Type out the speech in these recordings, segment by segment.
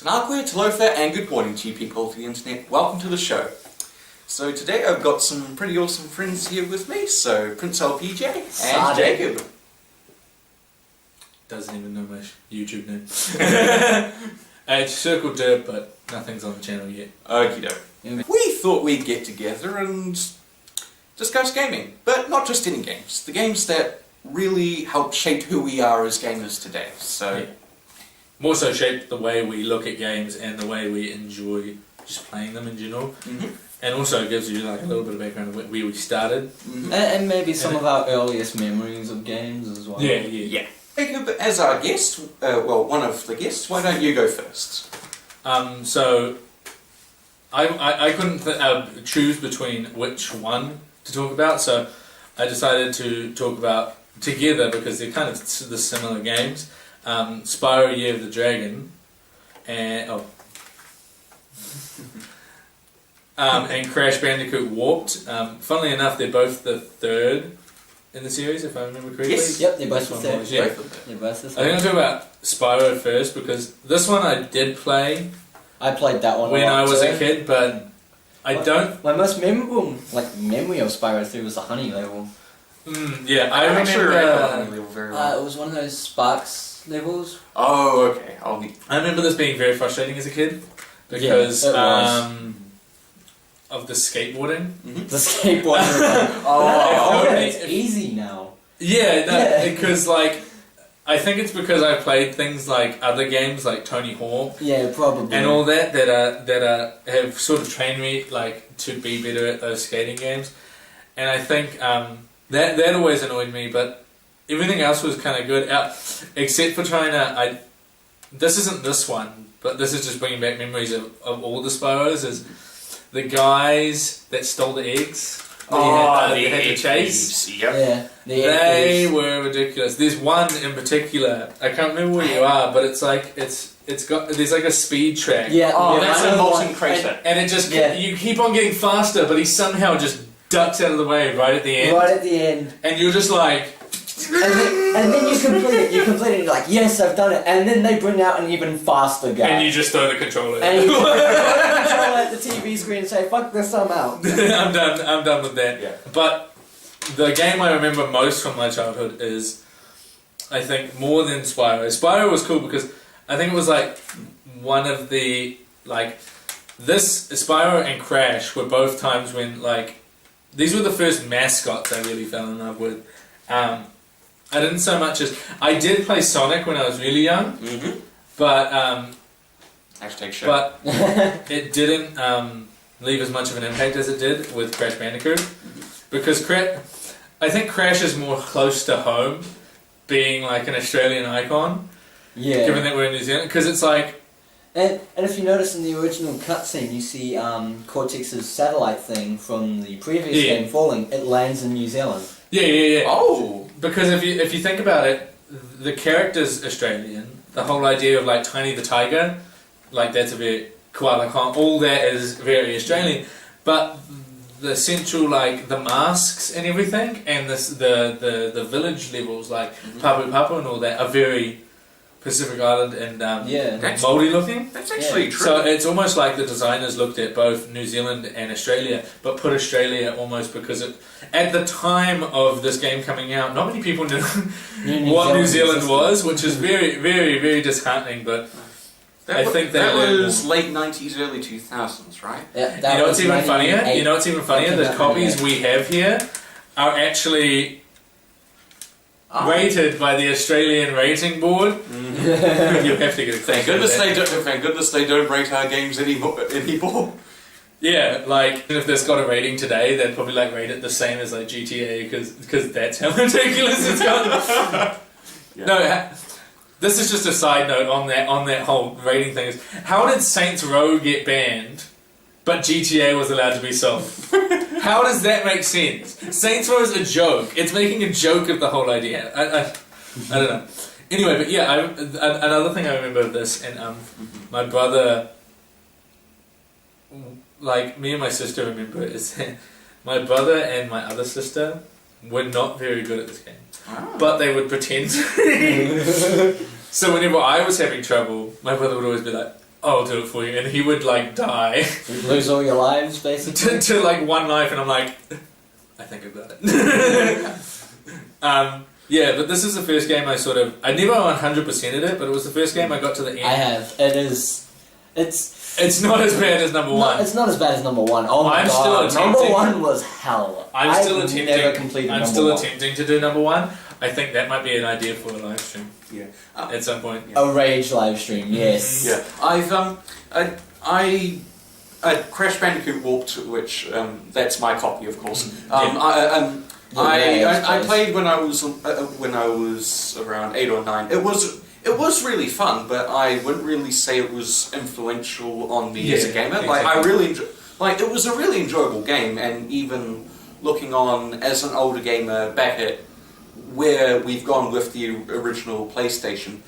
Tanakwea, Talofa, and good morning to you people of the internet. Welcome to the show. So today I've got some pretty awesome friends here with me. So PrinceLPJ and Jacob. Doesn't even know my YouTube name. It's CircleDerp, but nothing's on the channel yet. Okie doke. We thought we'd get together and discuss gaming, but not just any games. The games that really help shape who we are as gamers today. So. Yeah. More so shaped the way we look at games and the way we enjoy just playing them in general. And also gives you like a little bit of background of where we started. And maybe some of our earliest memories of games as well. Yeah. Jacob, as our guest, well, one of the guests, why don't you go first? So, I couldn't choose between which one to talk about, so I decided to talk about together because they're kind of the similar games. Spyro Year of the Dragon and and Crash Banjo-Kazooie Warped. Funnily enough, they're both the third in the series, if I remember correctly. Yes. Yep, they're both the third. Yeah. They're both the I third. think I'll talk about Spyro first because this one I did play. I played that one when I was a kid, but I don't. My most memorable memory of Spyro 3 was the honey level. Yeah, I remember the honey level very well. It was one of those Sparks levels. Oh, okay. I remember this being very frustrating as a kid because of the skateboarding. The skateboarding. It's easy now. Yeah, because I think it's because I played things like other games like Tony Hawk. Yeah, probably. And all that have sort of trained me to be better at those skating games. And I think that always annoyed me, but everything else was kind of good, except for trying to. This isn't this one, but this is just bringing back memories of all the Spyros. Is the guys that stole the eggs? The egg chase. Yep. Yeah, they were ridiculous. There's one in particular. I can't remember where you are, but it's got there's like a speed track. Yeah. That's a molten crater. And it just you keep on getting faster, but he somehow just ducks out of the way right at the end. Right at the end. And you're just like. And then you complete it. You're like, yes, I've done it. And then they bring out an even faster guy. And you just throw the controller. And you throw the controller at the TV screen and say, "Fuck this, I'm out." I'm done with that. Yeah. But the game I remember most from my childhood is, I think, more than Spyro. Spyro was cool because I think it was one of the this Spyro and Crash were both times when these were the first mascots I really fell in love with. I didn't so much as I did play Sonic when I was really young, but but it didn't leave as much of an impact as it did with Crash Bandicoot, because I think Crash is more close to home, being an Australian icon. Yeah. Given that we're in New Zealand, because it's And if you notice in the original cutscene, you see Cortex's satellite thing from the previous game falling. It lands in New Zealand. Yeah. Oh. Because if you think about it, the character's Australian. The whole idea of Tiny the Tiger, that's a very koala con. All that is very Australian. But the central the masks and everything, and the village levels Papu Papu and all that are very Pacific Island and Māori looking. That's actually true. So it's almost like the designers looked at both New Zealand and Australia, but put Australia almost because at the time of this game coming out, not many people knew what New Zealand was, which is very, very, very disheartening. But I think that was late 90s, early 2000s, right? Yeah, you know what's even funnier? The copies we have here are actually rated by the Australian Rating Board. You have to get a Thank goodness they don't rate our games anymore. Yeah, if this got a rating today, they'd probably rate it the same as GTA because that's how ridiculous it's gotten. No, this is just a side note on that whole rating thing. Is how did Saints Row get banned, but GTA was allowed to be sold? How does that make sense? Saints Row is a joke. It's making a joke of the whole idea. I don't know. Anyway, but yeah, another thing I remember of this, and my brother, me and my sister remember it, is that my brother and my other sister were not very good at this game. But they would pretend. So whenever I was having trouble, my brother would always be like, I'll do it for you, and he would like die You lose all your lives, basically. to like one life, and I'm like, I think I've got it. Yeah, but this is the first game I never 100%ed it, but it was the first game I got to the end. I have. It's not as bad as number one. It's not as bad as number one. Oh my god, number one was hell. I'm still attempting. I'm attempting to do number one. I think that might be an idea for a live stream. Yeah. At some point. A rage live stream, yes. Yeah. Crash Bandicoot Warped, which that's my copy, of course. I played when I was around 8 or 9. It was really fun, but I wouldn't really say it was influential on me as a gamer. Exactly. Like I really it was a really enjoyable game, and even looking on as an older gamer back at where we've gone with the original PlayStation,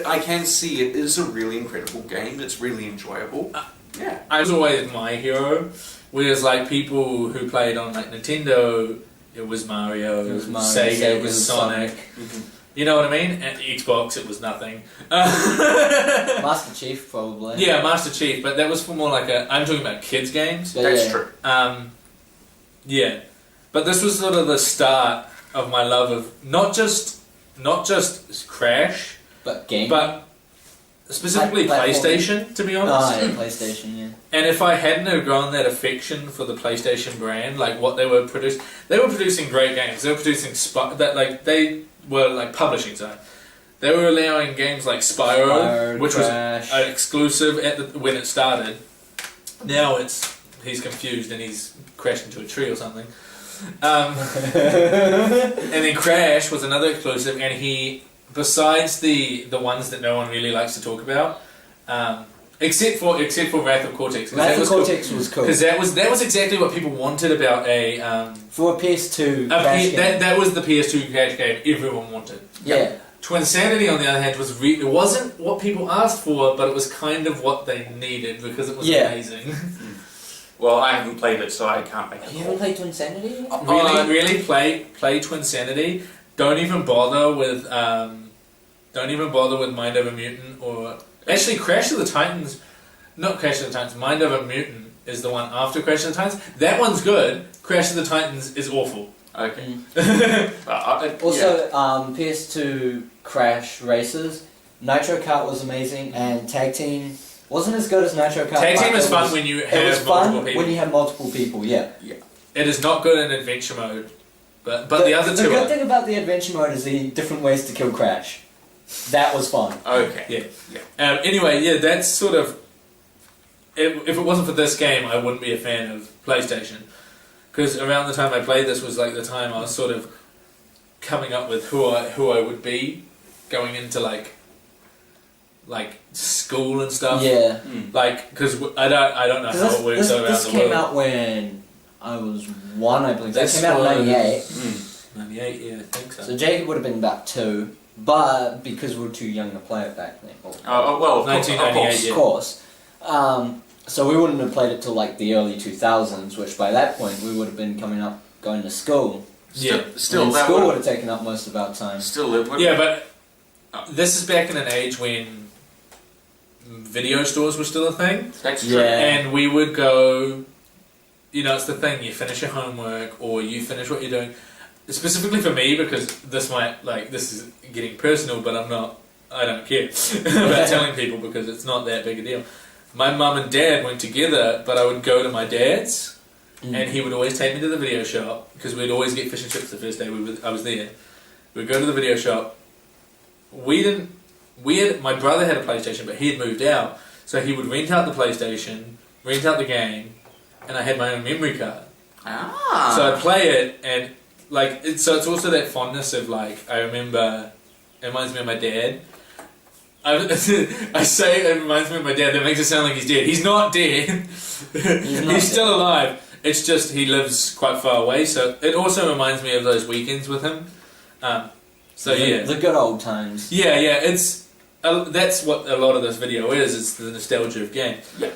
I can see it is a really incredible game. It's really enjoyable. Yeah, I was always my hero, whereas like people who played on like Nintendo, it was Mario, Sega, it was Sonic. Mm-hmm. You know what I mean? And Xbox, it was nothing. Master Chief, probably. Yeah, Master Chief, but that was for more like I'm talking about kids games. that's true. Yeah, but this was sort of the start of my love of not just Crash, But game. but specifically PlayStation, to be honest. Oh, yeah, PlayStation, yeah. And if I hadn't have grown that affection for the PlayStation brand, like what they were producing great games. They were producing they were like publishing. So they were allowing games like Spyro, which Crash. was an exclusive when it started. Now he's confused and he's crashed into a tree or something. And then Crash was another exclusive, and he, besides the ones that no one really likes to talk about, except for Wrath of Cortex. Wrath of Cortex was cool. Because that was exactly what people wanted about a for a PS2 Crash game. That was the PS2 Crash game everyone wanted. Yeah. Twinsanity, on the other hand, it wasn't what people asked for, but it was kind of what they needed because it was amazing. Well, I haven't played it, so I can't make it. You haven't played Twinsanity? Really play Twinsanity. Don't even bother with Mind Over Mutant or actually Crash of the Titans. Not Crash of the Titans. Mind Over Mutant is the one after Crash of the Titans. That one's good. Crash of the Titans is awful. Okay. Also, PS2 Crash races. Nitro Kart was amazing, and Tag Team wasn't as good as Nitro Kart. Tag Team is fun when you have multiple people. When you have multiple people, yeah. It is not good in adventure mode, but the other two. The good thing about the adventure mode is the different ways to kill Crash. That was fun. Okay. Yeah. Anyway, yeah, that's sort of. If it wasn't for this game, I wouldn't be a fan of PlayStation, because around the time I played this was like the time I was sort of coming up with who I would be going into like school and stuff. Yeah. Like, because I don't know how it works around the world. This came out when I was 1, I believe. That This came out in 98. 98, yeah, I think so. So Jacob would have been about 2, but because we were too young to play it back then. Well, 1998, Of course. So we wouldn't have played it till like the early 2000s, which by that point we would have been going to school. Still, that school would have taken up most of our time. Yeah, but this is back in an age when video stores were still a thing. That's true. Yeah. And we would go, it's the thing, you finish your homework or you finish what you're doing. Specifically for me, because this is getting personal, but I don't care about telling people because it's not that big a deal. My mum and dad went together, but I would go to my dad's, and he would always take me to the video shop, because we'd always get fish and chips the first day I was there. We'd go to the video shop. My brother had a PlayStation, but he had moved out, so he would rent out the PlayStation, rent out the game, and I had my own memory card. So I'd play it, and so it's also that fondness of I remember, it reminds me of my dad. I say it reminds me of my dad, that makes it sound like he's dead. He's not dead. He's still alive. It's just he lives quite far away, so it also reminds me of those weekends with him. The good old times. Yeah, it's that's what a lot of this video is. It's the nostalgia of game. Yeah.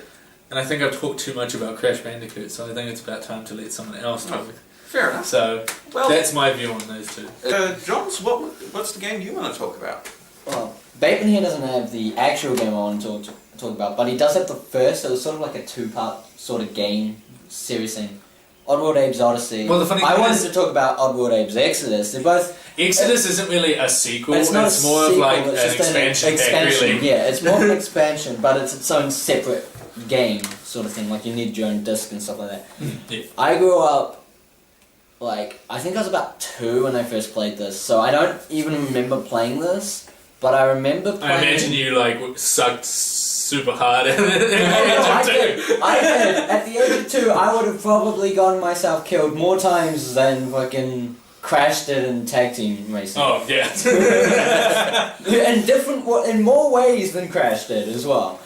And I think I've talked too much about Crash Bandicoot, so I think it's about time to let someone else talk. Fair enough. So that's my view on those two. Johns, what's the game you want to talk about? Well, Bateman here doesn't have the actual game I want to talk about, but he does have the first. It was sort of like a 2-part sort of game series thing. Oddworld Abe's Odyssey. Well, the funny I thing wanted is- to talk about Oddworld Abe's Exodus. They're both. Exodus isn't really a sequel. It's not It's a more sequel, of like it's an just expansion. Really. Yeah, it's more of an expansion, but it's its own separate game sort of thing. Like you need your own disc and stuff like that. Yeah. I grew up, like, I think I was about 2 when I first played this, so I don't even remember playing this, but I remember playing... I imagine you like sucked super hard at it. I did. At the age of 2, I would have probably gotten myself killed more times than fucking crashed it in tag team racing. Oh yeah. in more ways than Crash did as well.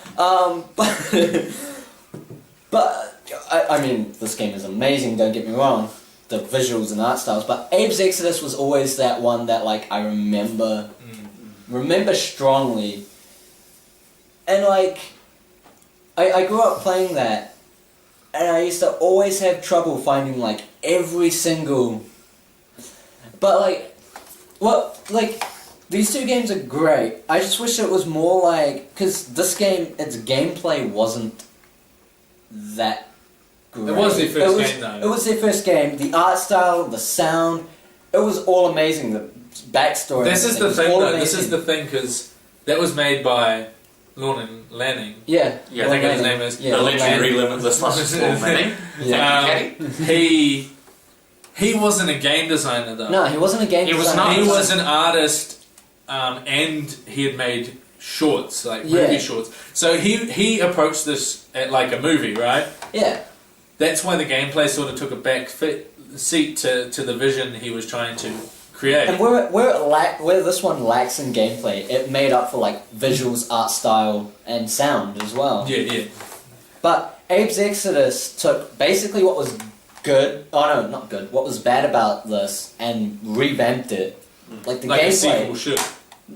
But I mean, this game is amazing. Don't get me wrong, the visuals and art styles. But Abe's Exodus was always that one that like I remember strongly, and like I grew up playing that, and I used to always have trouble finding like every single. But like, what like. These two games are great. I just wish it was more like... Because this game, its gameplay wasn't that great. It was their first game, though. It was their first game. The art style, the sound, it was all amazing. The backstory... This is the was thing, all though. amazing. This is the thing, because that was made by Lorne Lanning. Yeah. Yeah, I think his Lanning. name is. Yeah, the Lorne legendary Lanning. limitless Limitless Manning. Yeah. Thank you, Caddy. He wasn't a game designer, though. No, he wasn't a game He was designer. not. He was an artist, and he had made shorts, like Yeah. movie shorts. So he approached this at like a movie, right? Yeah. That's why the gameplay sort of took a back seat to the vision he was trying to create. And where this one lacks in gameplay, it made up for like visuals, art style, and sound as well. Yeah. But Abe's Exodus took basically what was good, not good, what was bad about this and revamped it. Like the Like a gameplay, sequel should.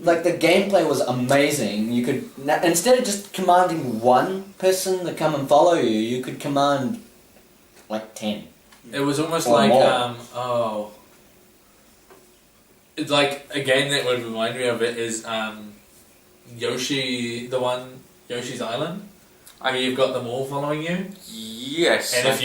like the gameplay was amazing. You could, instead of just commanding one person to come and follow you, you could command like 10. It was almost Or like, more. it's like a game that would remind me of it is Yoshi's Island. I mean, you've got them all following you, Yes. and if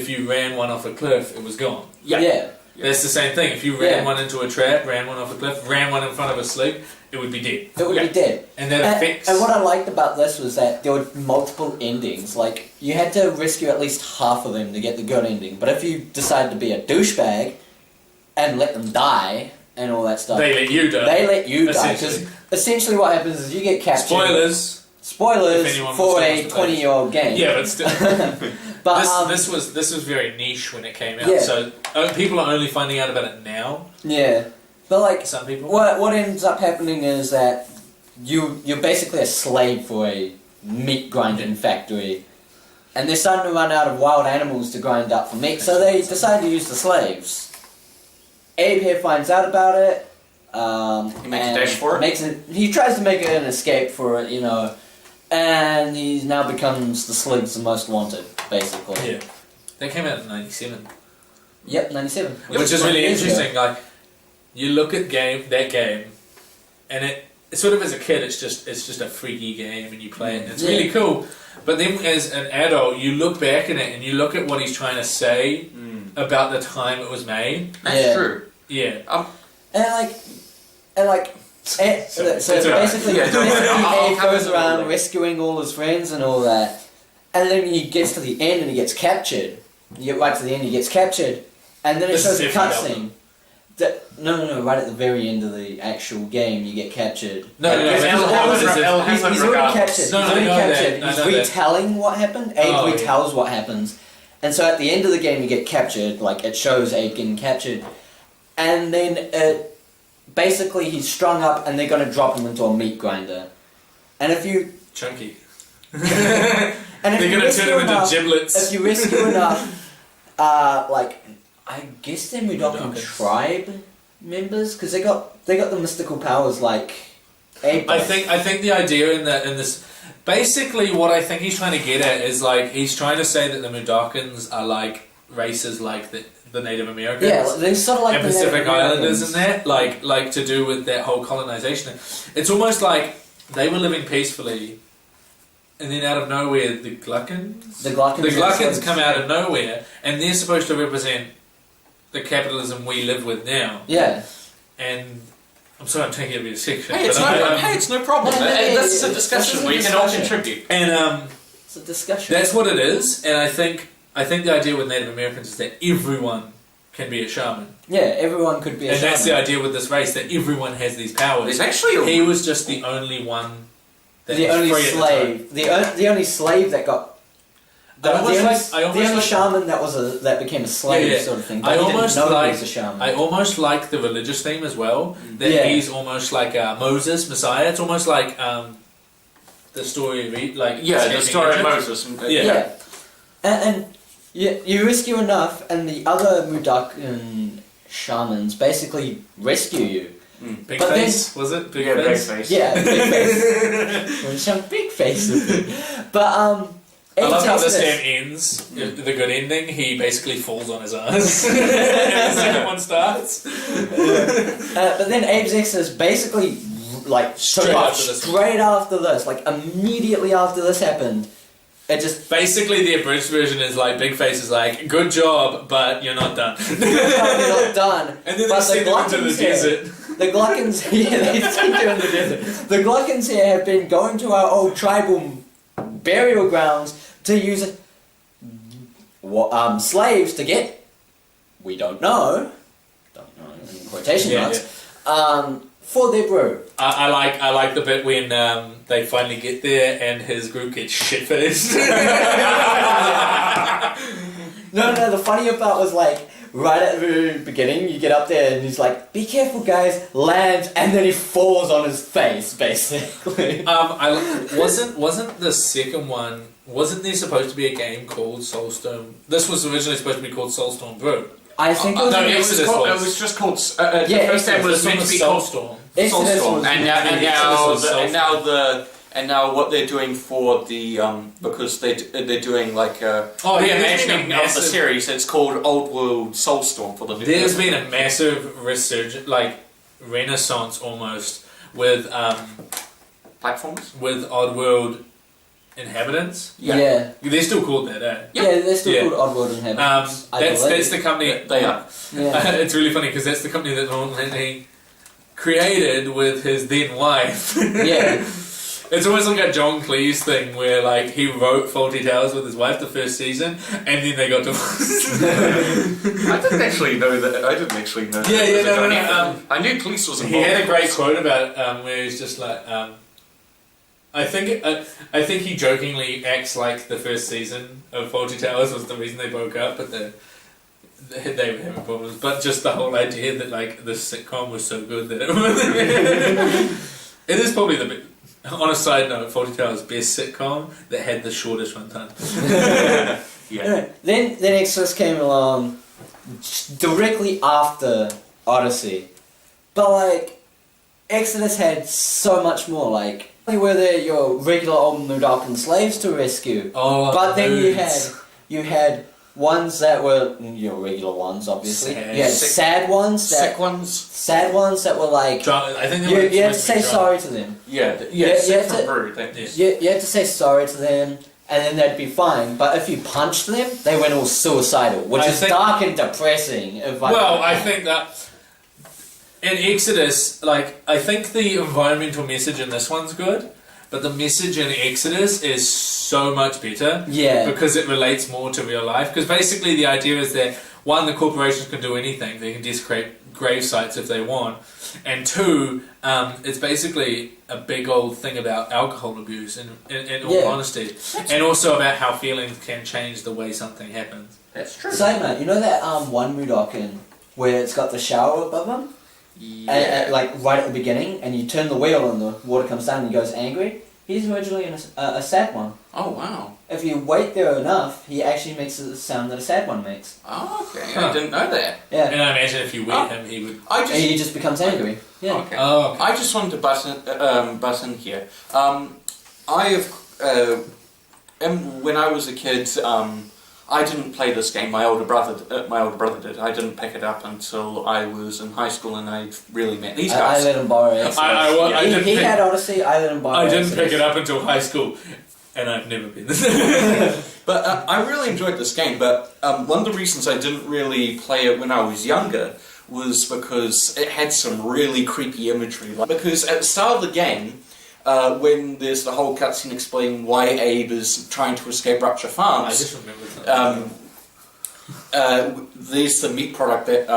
you ran one off a cliff, it was gone. Yeah. That's the same thing. If you ran Yeah. one into a trap, ran one off a cliff, ran one in front of a slope, it would be dead. It would Yeah. be dead. And that affects. And what I liked about this was that there were multiple endings. Like, you had to rescue at least half of them to get the good ending. But if you decided to be a douchebag and let them die and all that stuff, they let you die. they let you die. Because Essentially. essentially what happens is you get captured. Spoilers. Spoilers If anyone for wants a to play. 20-year-old game. Yeah, but still. But, this was very niche when it came out. Yeah. So people are only finding out about it now. yeah. But like, Some people. what ends up happening is that you're basically a slave for a meat grinding factory, and they're starting to run out of wild animals to grind up for meat, so they decide to use the slaves. Abe here finds out about it. He makes a and dash for it? He tries to make it an escape for it, and he now becomes the slave's most wanted, basically. Yeah. That came out in '97. Yep, 97. Which is really years ago. interesting. Like, you look at that game, and it sort of as a kid, it's just a freaky game, and you play it, and it's Yeah. really cool. But then as an adult, you look back at it, and you look at what he's trying to say about the time it was made. That's Yeah. true. Yeah. So It's basically, Yeah, don't worry, I'll Abe have goes it around all. rescuing all his friends and all that, and then he gets to the end and he gets captured. You get right to the end, he gets captured, and then it This shows is a every cutscene. No, right at the very end of the actual game, you get captured. No, Because it all happens his- as if- he's already captured. No, He's I already know that, captured. I He's know that. retelling what happened. Abe Oh, yeah. retells what happens, and so at the end of the game, you get captured. Like it shows Abe getting captured, and then basically he's strung up, and they're going to drop him into a meat grinder. And if you Chunky. and They're you going to rescue turn him into enough- giblets. if you rescue enough, I guess they're Mudokon Mudokons. tribe members because they got the mystical powers like Abe. I does. think the idea in this basically what I think he's trying to get at is like he's trying to say that the Mudokons are like races like the Native Americans. Yeah, they're sort of like and the Pacific Native Islanders and Americans. that, like to do with that whole colonization. It's almost like they were living peacefully, and then out of nowhere, the Gluckins? The Gluckins come out of nowhere, and they're supposed to represent the capitalism we live with now. Yeah. And I'm sorry I'm taking over your section. Hey, it's no problem. This is a discussion where you can all contribute. And it's a discussion. that's what it is, and I think the idea with Native Americans is that everyone can be a shaman. Yeah, everyone could be a shaman. And that's the idea with this race, that everyone has these powers. There's actually he was just the only one that the was only free slave. The only slave that got... The only shaman that became a slave sort of thing. But he didn't know he was a shaman. I almost like the religious theme as well. That he's almost like Moses, Messiah. It's almost like the story of the story of Moses. Yeah. And you rescue enough, and the other Mudokon shamans basically rescue you. Big face, was it? Big face? Yeah, big face. Some big face. But I love how this game ends. The good ending. He basically falls on his ass, and the second one starts. But then Abe's Exodus basically straight after this, like immediately after this happened. It just basically the abridged version is like Big Face is like, good job, but you're not done. You're not done. And then they send them into the desert. The Gluckins here, they send you in the desert. The Gluckins here have been going to our old tribal burial grounds to use slaves to get, we don't know in quotation marks, for their brew. I like the bit when they finally get there and his group gets shit-faced. No, the funnier part was like, right at the beginning, you get up there and he's like, be careful guys, lands, and then he falls on his face, basically. Wasn't the second one, wasn't there supposed to be a game called Soulstone? This was originally supposed to be called Soulstone Brew. I think it was just called. The first time was meant to be called Soulstorm. And now what they're doing for the because they're doing like reimagining of the series. It's called Old World Soulstorm for the new. There's been a massive resurgence, like renaissance almost with platforms with Oddworld Inhabitants. Yeah. They're still called that, eh? Yeah, they're still called Oddworld Inhabitants. That's the company. They are. Yeah. It's really funny because that's the company that Ron Langley created with his then wife. Yeah. It's almost like a John Cleese thing where like he wrote Fawlty Towers with his wife the first season and then they got divorced. I didn't actually know that. I knew Cleese was involved. He had a great quote about it where he's just like, I think he jokingly acts like the first season of Fawlty Towers was the reason they broke up, but they were having problems. But just the whole idea that like this sitcom was so good that it is probably the. On a side note, Fawlty Towers' best sitcom that had the shortest runtime. Yeah. Then Exodus came along directly after Odyssey, but like Exodus had so much more. Like were there your regular old Mudokon slaves to rescue? Oh, but then you had ones that were your regular ones, obviously. You had sad ones, sad ones that were like. I think you had to say sorry to them. You had to say sorry to them, and then they'd be fine. But if you punched them, they went all suicidal, which is dark and depressing. I think that in Exodus, like I think the environmental message in this one's good. But the message in Exodus is so much better because it relates more to real life. Because basically the idea is that, one, the corporations can do anything. They can desecrate grave sites if they want. And two, it's basically a big old thing about alcohol abuse in all honesty. And also about how feelings can change the way something happens. That's true. Say, mate, you know that one Mudokon where it's got the shower above them? Yeah. Like right at the beginning, and you turn the wheel and the water comes down and he goes angry. He's originally a sad one. Oh wow! If you wait there enough, he actually makes the sound that a sad one makes. Oh okay, I didn't know that. Yeah. And I imagine if you wait him, he would. He just becomes angry. Yeah. Okay. Oh. Okay. I just wanted to butt in here. When I was a kid, I didn't play this game. My older brother did. I didn't pick it up until I was in high school, and I really met these guys. I let him borrow it. He had Odyssey. I let him borrow it. I didn't pick it up until high school. And I've never been there. But I really enjoyed this game, but one of the reasons I didn't really play it when I was younger was because it had some really creepy imagery. Because at the start of the game, when there's the whole cutscene explaining why Abe is trying to escape Rupture Farms, I just remember that. there's the meat product that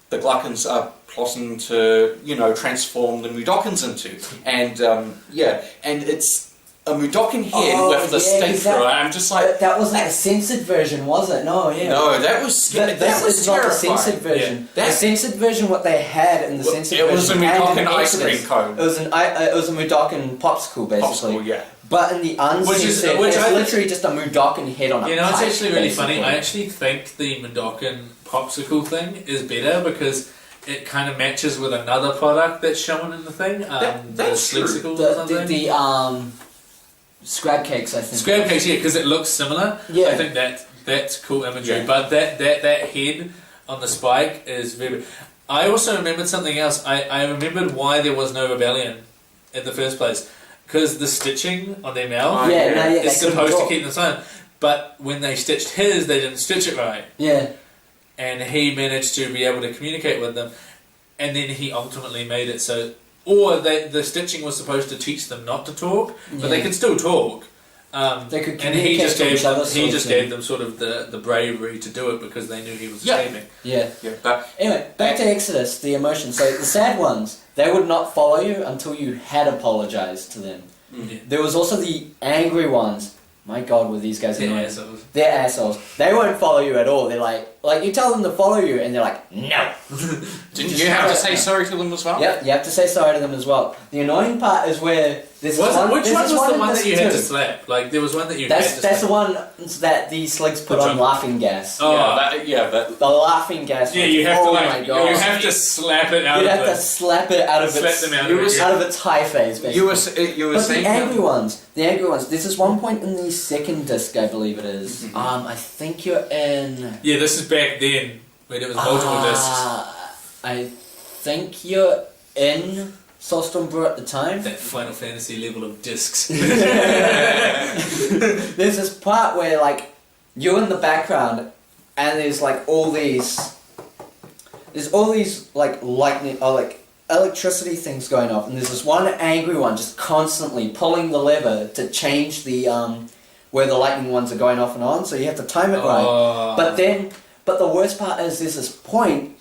the Gluckins are plotting to, transform the Mudokons into. And, and it's a Mudokan head with the stake through it. I'm just like... That wasn't a censored version, was it? No, yeah. No, that was That was not the censored version. Yeah. The censored version, what they had in the censored version... It was a Mudokan ice cream cone. It was a Mudokan popsicle, basically. Popsicle, yeah. But in the uncensored, it's literally just a Mudokan head on a it's pipe, actually really basically. funny. I actually think the Mudokan popsicle thing is better because it kind of matches with another product that's shown in the thing. That's true. or something. The Scrab cakes, I think. Scrab cakes, yeah, because it looks similar. Yeah. I think that's cool imagery. Yeah. But that head on the spike is very... I also remembered something else. I remembered why there was no rebellion in the first place. Because the stitching on their mouth is supposed to keep them silent. But when they stitched his, they didn't stitch it right. Yeah. And he managed to be able to communicate with them. And then he ultimately made it so... Or the stitching was supposed to teach them not to talk, but they could still talk. They could and he just communicate to each other, gave them sort of the bravery to do it because they knew he was escaping. Yeah. But Anyway, back to Exodus, the emotions. So the sad ones, they would not follow you until you had apologized to them. Yeah. There was also the angry ones. My God, were these guys annoying? Assholes. They're assholes. They won't follow you at all. They're like you tell them to follow you, and they're like, no. didn't you have to say sorry to them as well? Yep, you have to say sorry to them as well. The annoying part is where there's Which one was the in one this that you had to too. slap? Like there was one that you had to slap. That's the one that the slugs put on laughing gas. Oh, But The laughing gas. yeah, was- you have to my God. you have to slap it out You'd of have to slap it out of slap its them out of it. out of its high phase, basically. you were But saying the angry ones. There's this one point in the second disc, I believe it is. Mm-hmm. I think you're in. Yeah, this is back then when it was multiple discs. I think you're in Soulstorm Brew at the time. That Final Fantasy level of discs. There's this part where you're in the background, and there's all these lightning or electricity things going off, and there's this one angry one just constantly pulling the lever to change the where the lightning ones are going off and on. So you have to time it right. But the worst part is there's this point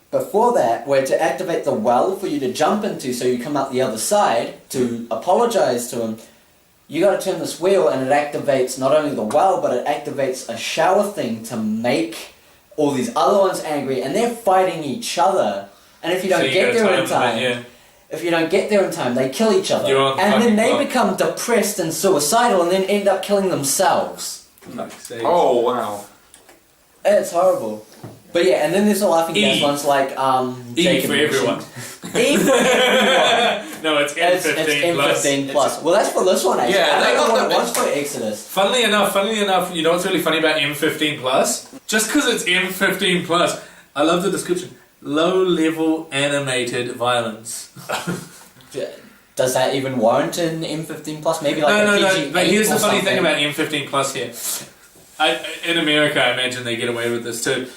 before that where to activate the well for you to jump into, so you come out the other side to apologize to him. You got to turn this wheel, and it activates not only the well, but it activates a shower thing to make all these other ones angry, and they're fighting each other. And if you don't get there in time, they kill each other, and then they become depressed and suicidal, and then end up killing themselves. Oh wow. It's horrible. But yeah, and then there's the laughing gas ones like E Jacob for everyone. E for everyone. No, it's M15 It's plus. M15 plus. Well, that's for this one, actually. Yeah, I they don't know got what it that was for Exodus. Funnily enough, you know what's really funny about M15 plus? Just because it's M15 plus, I love the description. Low-level animated violence. Does that even warrant an M15 plus? Maybe like No. a PG-8 But here's the or funny thing something. about M15 plus here. In America, I imagine they get away with this too.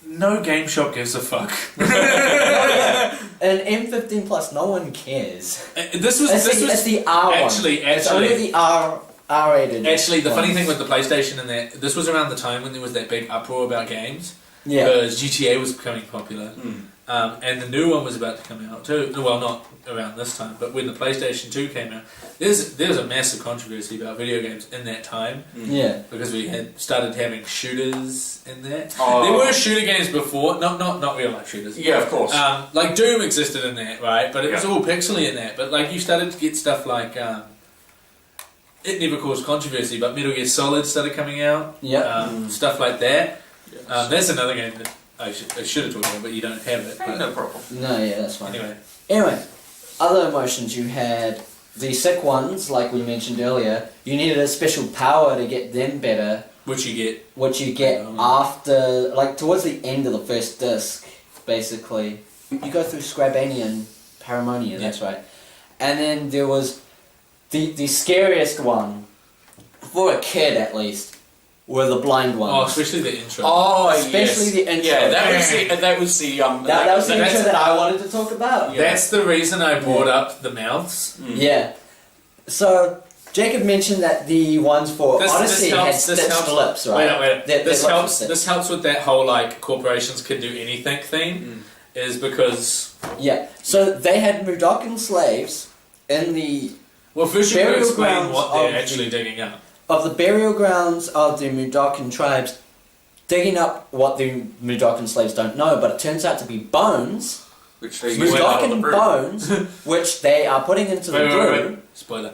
No game shop gives a fuck. An M15 plus, no one cares. This was It's the R actually, one. It's only the R-rated. Actually, the funny ones. thing with the PlayStation and that, this was around the time when there was that big uproar about games. Yeah. Because GTA was becoming popular. And the new one was about to come out too. Well, not around this time, but when the PlayStation 2 came out, there's a massive controversy about video games in that time. Yeah. Because we had started having shooters in that. Oh. There were shooter games before, not real life shooters. Yeah, of course. Like Doom existed in that, right? But it was all pixely in that. But you started to get stuff like it never caused controversy, but Metal Gear Solid started coming out. Yeah. Stuff like that. Yes. That's another game that I should have talked about, but you don't have it. But No problem. No, yeah, that's fine. anyway, other emotions you had, the sick ones, like we mentioned earlier, you needed a special power to get them better, which you get. which you get after, towards the end of the first disc, basically. You go through Scrabania and Paramonia, that's right. And then there was the scariest one, for a kid at least, were the blind ones. Oh, especially the intro. Oh, Especially yes. the intro. Yeah, that was the That was the intro that I wanted to talk about. Yeah. That's the reason I brought up the mouths. Yeah. So, Jacob mentioned that the ones for Odyssey had stitched lips, right? Wait. This lips helps. were stitched. This helps with that whole like corporations can do anything theme, is because Yeah. So they had Mudokon slaves in the first you gotta Burial explain grounds what they're of actually digging up. of the burial grounds of the Mudokon tribes, digging up what the Mudokon slaves don't know, but it turns out to be bones. Which they use out of the Mudokon brew. bones, which they are putting into the brew. Wait. Spoiler.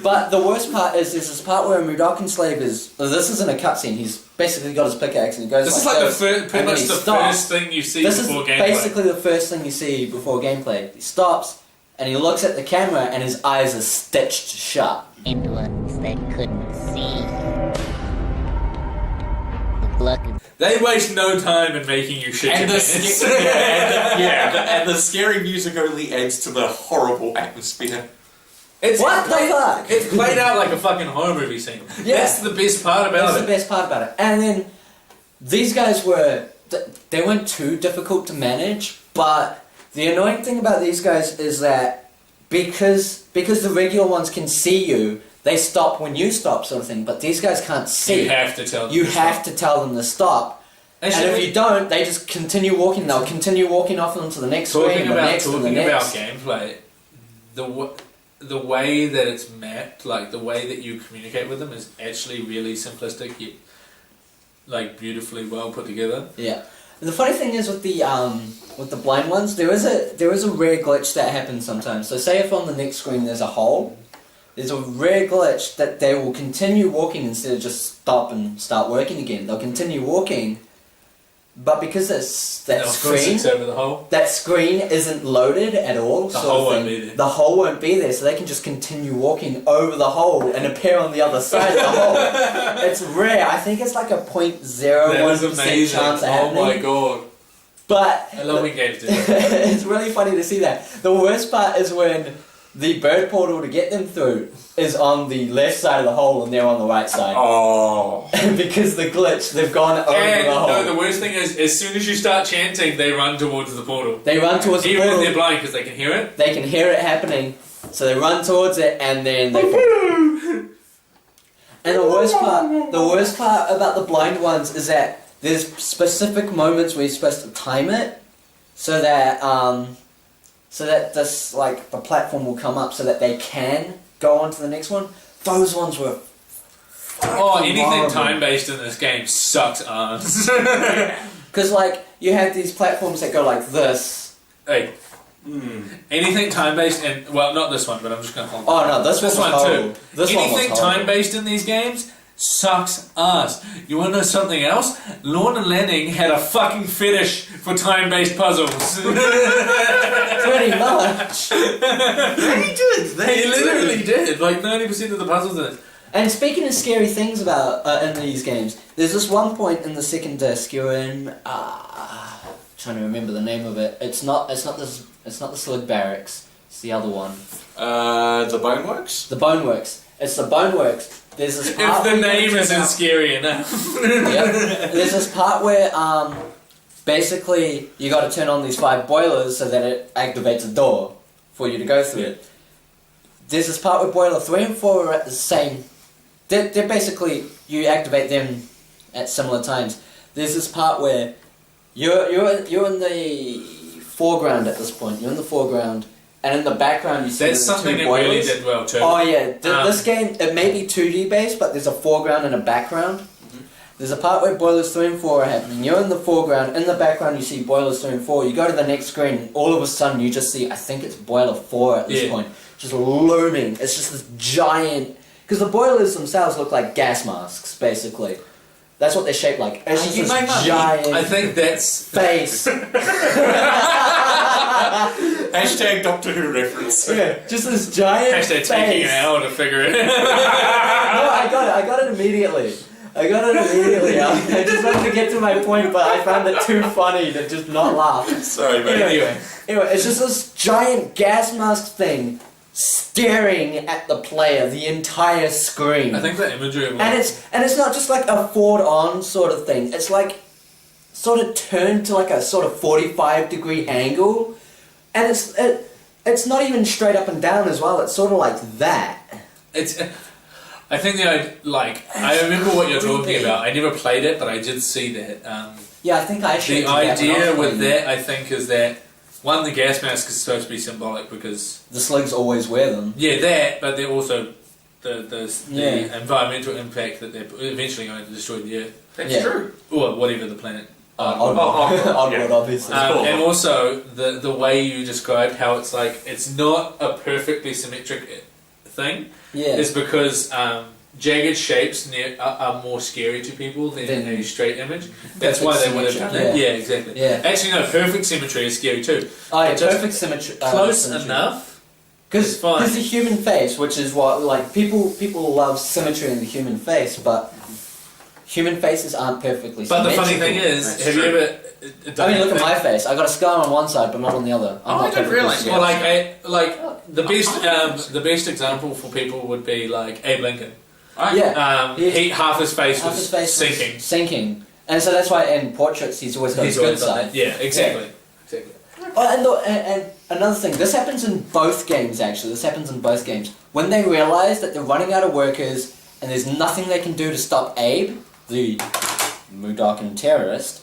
But the worst part is there's this part where a Mudokon slave is. This isn't a cutscene. He's basically got his pickaxe and he goes. This is like like this, pretty and then much he the stops. first thing you see This is before gameplay. basically the first thing you see before gameplay. He stops and he looks at the camera and his eyes are stitched shut. And ones that couldn't see. The luck of They waste no time in making you shit And your the, pants. and the scary music only adds to the horrible atmosphere. It's What the played, fuck? It's played out like a fucking horror movie scene. Yeah. That's the best part about That's it. the best part about it. And then these guys were. They weren't too difficult to manage, but the annoying thing about these guys is that because the regular ones can see you, they stop when you stop, sort of thing. But these guys can't see. You have to tell them. You to have stop. to tell them to stop. And if you don't, they just continue walking. They'll continue walking off onto the next screen, Talking the about next, and the next. gameplay, the way that it's mapped, like the way that you communicate with them, is actually really simplistic yet like beautifully well put together. Yeah. And the funny thing is with the blind ones, there is a rare glitch that happens sometimes. So say if on the next screen there's a hole, there's a rare glitch that they will continue walking instead of just stop and start working again. They'll continue walking, but because that's that screen over the hole. that screen isn't loaded at all, The sort hole of won't thing, be there. the hole won't be there, so they can just continue walking over the hole and appear on the other side of the hole. It's rare. I think it's like a 0.01% chance of happening. Oh my god. But I love when games do that. it's really funny to see that. The worst part is when the bird portal to get them through is on the left side of the hole and they're on the right side. Oh. Because the glitch, they've gone over And the hole. no, the worst thing is, as soon as you start chanting, they run towards the portal. They run towards the Even portal. if they're blind, because they can hear it. They can hear it happening, so they run towards it and then they fall. And the worst part about the blind ones is that there's specific moments where you're supposed to time it so that this like the platform will come up so that they can go on to the next one. Those ones were Anything horrible. time-based in this game sucks ass. Because like you have these platforms that go like this. Hey. Anything time-based and well, not this one, but I'm just gonna call it. Oh no, this This one one was too. horrible. This one was Anything horrible. time-based in these games sucks ass. You wanna know something else? Lorna Lanning had a fucking fetish for time-based puzzles. Pretty much. They did. He literally did. Like 90% of the puzzles in it. And speaking of scary things about in these games, there's this one point in the second disc you're in. Trying to remember the name of it. It's not the Slug Barracks. It's the other one. The Boneworks? The Boneworks. It's the Boneworks. There's this part. If the where you name turn isn't out- scary enough. Yep. There's this part where basically you got to turn on these 5 boilers so that it activates a door for you to go through it. There's this part where boiler 3 and 4 are at the same. They're basically you activate them at similar times. There's this part where you're in the foreground at this point. You're in the foreground, and in the background you see That's the something 2 that boilers. really did well too. Oh yeah, this game, it may be 2D based, but there's a foreground and a background. There's a part where boilers 3 and 4 are happening. You're in the foreground, in the background you see boilers 3 and 4. You go to the next screen, and all of a sudden you just see, I think it's boiler 4 at this point, just looming. It's just this giant, because the boilers themselves look like gas masks, basically. That's what they're shaped like. It's just you this make money. giant I think that's face. Hashtag Doctor Who reference. Yeah, just this giant hashtag face. taking an hour to figure it. No, I got it immediately. I just wanted to get to my point, but I found it too funny to just not laugh. Sorry, mate. Anyway. Anyway, it's just this giant gas mask thing staring at the player the entire screen. I think the imagery of And it's not just like a forward on sort of thing. It's like sort of turned to like a sort of 45-degree angle, and it's not even straight up and down as well. It's sort of like that. I think I remember what you're talking about. I never played it, but I did see that. Yeah, I think I should. The idea with that, I think, is that one, the gas mask is supposed to be symbolic because the slugs always wear them. Yeah, that, but they're also the environmental impact that they're eventually going to destroy the Earth. That's true. Or whatever the planet. Oddworld, obviously. And also the way you described how it's like it's not a perfectly symmetric thing. Yeah. Is because jagged shapes are more scary to people than a straight image. That's why they would have done that. Yeah, exactly. Yeah. Actually, no, perfect symmetry is scary too. Oh, yeah, Just perfect symmetry. close symmetry. enough. Because the human face, which is what like people love symmetry in the human face, but human faces aren't perfectly But the symmetrical. funny thing is, have you ever? I mean, look at my face. I got a scar on one side, but not on the other. I didn't realise. Well, the best example for people would be like Abe Lincoln. Yeah. Half his face Half was his face sinking. was sinking, and so that's why in portraits he's always got his good side. Yeah, exactly. Exactly. Oh, and another thing, this happens in both games actually. This happens in both games. When they realise that they're running out of workers and there's nothing they can do to stop Abe, the Mudokan terrorist,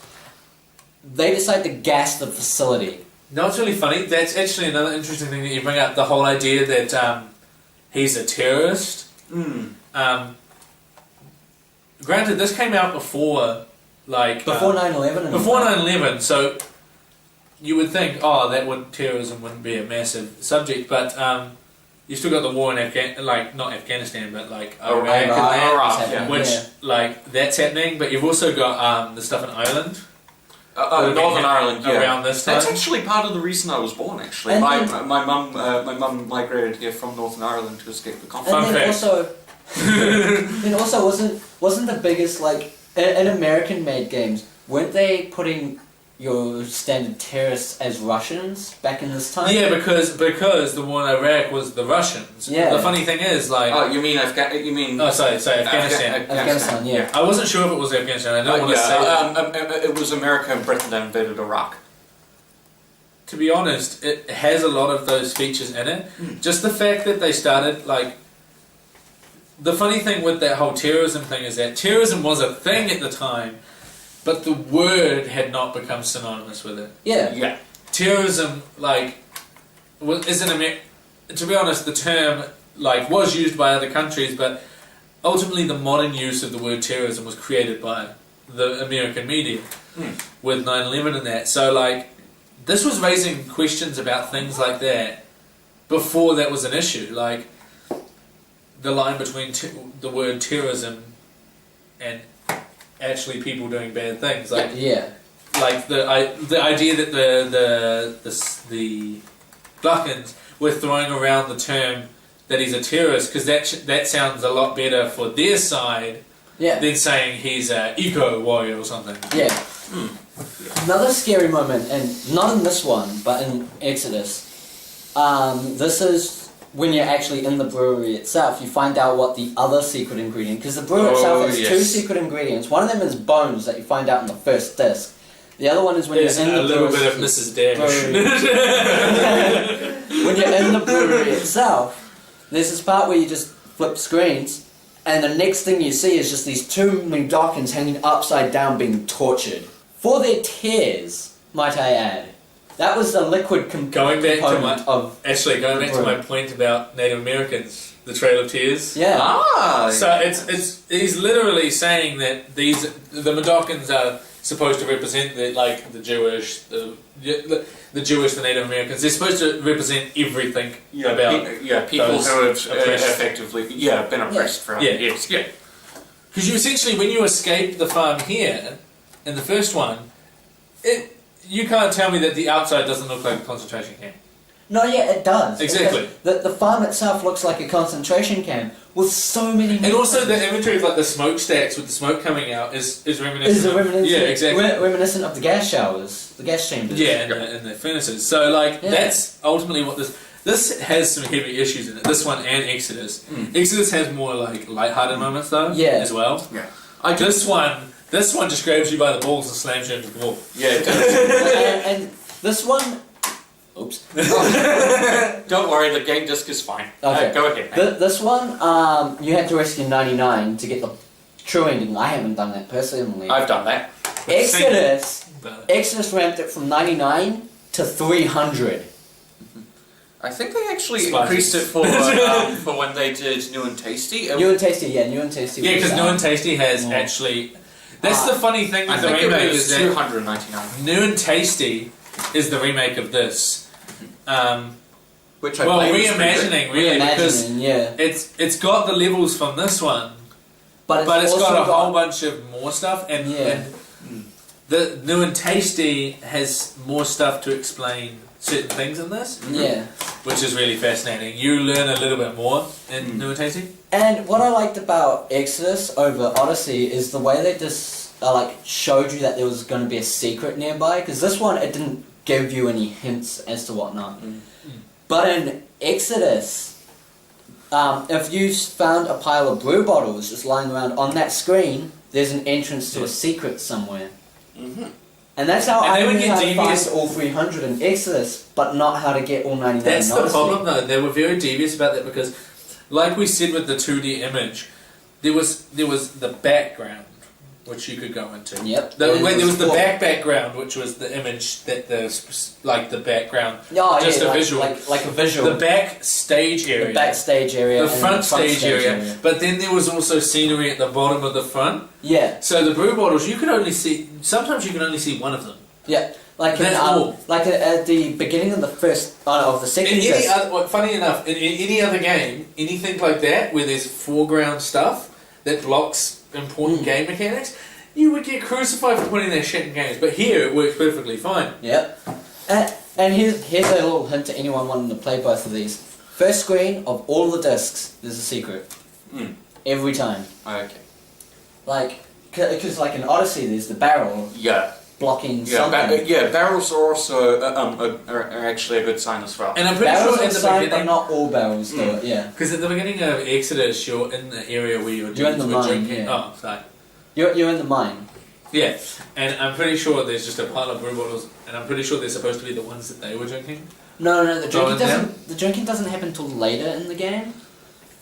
they decide to gas the facility. No, it's really funny. That's actually another interesting thing that you bring up. The whole idea that he's a terrorist. Granted, this came out before, Before 9/11. Before 9/11, so you would think, terrorism wouldn't be a massive subject, but you still got the war in not Afghanistan, but Iraq and that, which that's happening. But you've also got the stuff in Ireland. Northern Ireland, around this time. That's actually part of the reason I was born. Actually, And my then- mum migrated here from Northern Ireland to escape the conflict. And then also, wasn't the biggest in American-made games? Weren't they putting your standard terrorists as Russians back in this time? Yeah, because the war in Iraq was the Russians. Yeah. The funny thing is, you mean Afghanistan? Oh, sorry, Afghanistan. Afghanistan, yeah. I wasn't sure if it was Afghanistan. I don't want to say that. It was America and Britain that invaded Iraq. To be honest, it has a lot of those features in it. Just the fact that they started, the funny thing with that whole terrorism thing is that terrorism was a thing at the time, but the word had not become synonymous with it. Yeah. Terrorism, to be honest, the term, was used by other countries, but ultimately the modern use of the word terrorism was created by the American media with 9/11 and that. So, this was raising questions about things like that before that was an issue. The line between the word terrorism and actually people doing bad things. The idea that the Gluckans were throwing around the term that he's a terrorist because that sounds a lot better for their side than saying he's an eco-warrior or something. Yeah. Another scary moment, and not in this one, but in Exodus, this is when you're actually in the brewery itself, you find out what the other secret ingredient, because the brew itself has two secret ingredients. One of them is bones that you find out in the first disc. The other one is when you're in the a little bit of Mrs. Dash. When you're in the brewery itself, there's this part where you just flip screens, and the next thing you see is just these two Mudokans hanging upside down being tortured. For their tears, might I add. That was the liquid Going back to my brew. point about Native Americans, the Trail of Tears. Yeah. So he's literally saying that the Mudokans are supposed to represent the Jewish, the Jewish, the Native Americans. They're supposed to represent everything about people who have oppressed. effectively been oppressed for years. Yeah. Because you essentially, when you escape the farm here in the first one, you can't tell me that the outside doesn't look like a concentration camp. No, yeah, it does. Exactly. The farm itself looks like a concentration camp with so many... And also the imagery of the smokestacks with the smoke coming out is reminiscent. Reminiscent of the gas showers, the gas chambers. Yeah, and the furnaces. So that's ultimately what this This has some heavy issues in it. This one and Exodus. Exodus has more like lighthearted moments though. Yeah. As well. Yeah. This one just grabs you by the balls and slams you into the wall. Yeah, it does. and this one. Oops. Don't worry, the game disc is fine. Okay. Go ahead, man. This one, you had to rescue 99 to get the true ending. I haven't done that personally. I've done that. Exodus ramped it from 99 to 300. I think they actually Spices. increased it for when they did New and Tasty. New and Tasty, yeah, New and Tasty. Yeah, was, because New and Tasty has actually. That's the funny thing I with the think remake it was is that 299. New and Tasty is the remake of this. Which I Well, played was pretty good. reimagining really because yeah. it's got the levels from this one, but it's also got a whole bunch of more stuff, and, Yeah. and the New and Tasty has more stuff to explain certain things in this, Yeah. which is really fascinating. You learn a little bit more in New and Tasty. And what I liked about Exodus over Odyssey is the way they just showed you that there was going to be a secret nearby. Because this one, it didn't give you any hints as to whatnot. But in Exodus, if you found a pile of brew bottles just lying around on that screen, there's an entrance to a secret somewhere. And that's how And I they would knew get how to devious- find all 300 in Exodus, but not how to get all 99 That's in the Odyssey. problem, though. They were very devious about that because, like we said with the 2D image, there was the background which you could go into. Yep. There And was the four- background, which was the image that the background, Yeah, just yeah, a visual. like a visual. The backstage area. The backstage area. The and front stage area. area. But then there was also scenery at the bottom of the front. Yeah, So the brew bottles, you could only see. Sometimes you can only see one of them. yeah. Like That's all. at the beginning of the first of the second In any disc. other, funny enough, in any other game, anything like that where there's foreground stuff that blocks important game mechanics, you would get crucified for putting that shit in games. But here it works perfectly fine. Yep. And here's a little hint to anyone wanting to play both of these. First screen of all the discs, there's a secret. Every time. Okay. Because like in Odyssey, there's the barrel Yeah. blocking Yeah, something. barrels are also are actually a good sign as well. And I'm pretty Barrels sure are at the signed, but beginning, not all barrels do it. Yeah. because at the beginning of Exodus, you're in the area where You're in the were mine, drinking. yeah. Oh, sorry. You're in the mine. Yeah, and I'm pretty sure there's just a pile of brew bottles, and I'm pretty sure they're supposed to be the ones that they were drinking. No, the drinking in them? doesn't. The drinking doesn't happen till later in the game.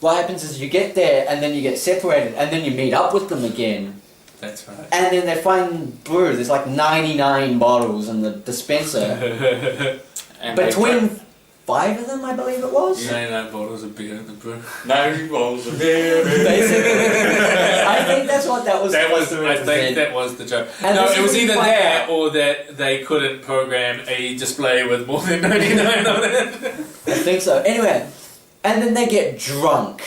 What happens is you get there and then you get separated and then you meet up with them again. That's right. And then they find brew. There's like 99 bottles in the dispenser. And Between 5 of them, I believe it was. 99 bottles of beer in the brew. 9 bottles of beer. Basically. I think that's what that was supposed to I think represent. that was the joke. And No, this it is was when you either find that out- or that they couldn't program a display with more than 99 on it. I think so. Anyway, and then they get drunk.